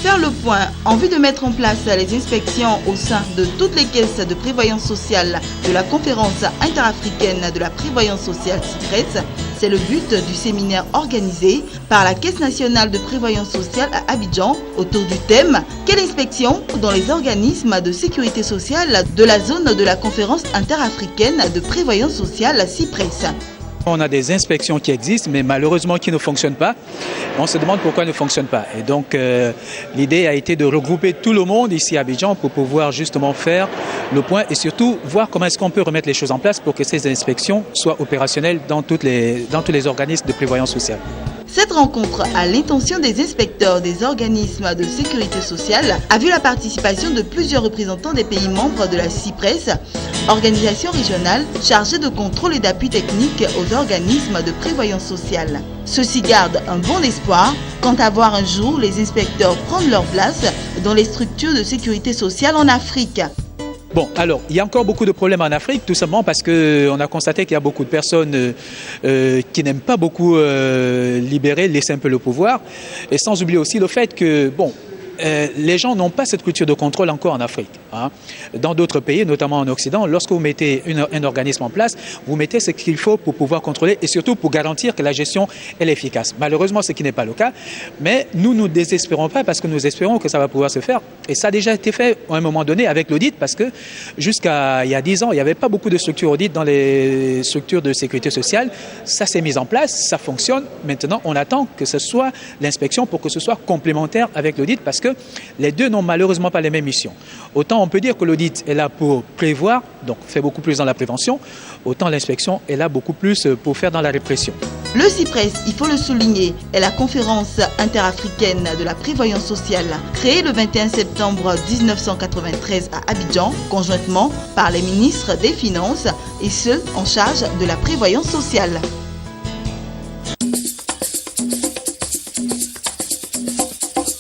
Faire le point en vue de mettre en place les inspections au sein de toutes les caisses de prévoyance sociale de la conférence interafricaine de la prévoyance sociale CIPRES, c'est le but du séminaire organisé par la Caisse nationale de prévoyance sociale à Abidjan autour du thème « Quelle inspection dans les organismes de sécurité sociale de la zone de la conférence interafricaine de prévoyance sociale CIPRES ». On a des inspections qui existent, mais malheureusement qui ne fonctionnent pas. On se demande pourquoi elles ne fonctionnent pas. Et donc, l'idée a été de regrouper tout le monde ici à Abidjan pour pouvoir justement faire le point et surtout voir comment est-ce qu'on peut remettre les choses en place pour que ces inspections soient opérationnelles dans tous les organismes de prévoyance sociale. Cette rencontre à l'intention des inspecteurs des organismes de sécurité sociale a vu la participation de plusieurs représentants des pays membres de la CIPRES, organisation régionale chargée de contrôle et d'appui technique aux organismes de prévoyance sociale. Ceux-ci gardent un bon espoir quant à voir un jour les inspecteurs prendre leur place dans les structures de sécurité sociale en Afrique. Bon, alors, il y a encore beaucoup de problèmes en Afrique, tout simplement parce qu'on a constaté qu'il y a beaucoup de personnes qui n'aiment pas beaucoup libérer, laisser un peu le pouvoir. Et sans oublier aussi le fait que, bon, les gens n'ont pas cette culture de contrôle encore en Afrique. Hein. Dans d'autres pays, notamment en Occident, lorsque vous mettez un organisme en place, vous mettez ce qu'il faut pour pouvoir contrôler et surtout pour garantir que la gestion est efficace. Malheureusement, ce qui n'est pas le cas, mais nous ne désespérons pas parce que nous espérons que ça va pouvoir se faire. Et ça a déjà été fait à un moment donné avec l'audit parce que jusqu'à il y a 10 ans, il n'y avait pas beaucoup de structures audit dans les structures de sécurité sociale. Ça s'est mis en place, ça fonctionne. Maintenant, on attend que ce soit l'inspection pour que ce soit complémentaire avec l'audit parce que les deux n'ont malheureusement pas les mêmes missions. Autant on peut dire que l'audit est là pour prévoir, donc fait beaucoup plus dans la prévention, autant l'inspection est là beaucoup plus pour faire dans la répression. Le CIPRES, il faut le souligner, est la conférence interafricaine de la prévoyance sociale, créée le 21 septembre 1993 à Abidjan, conjointement par les ministres des Finances et ceux en charge de la prévoyance sociale.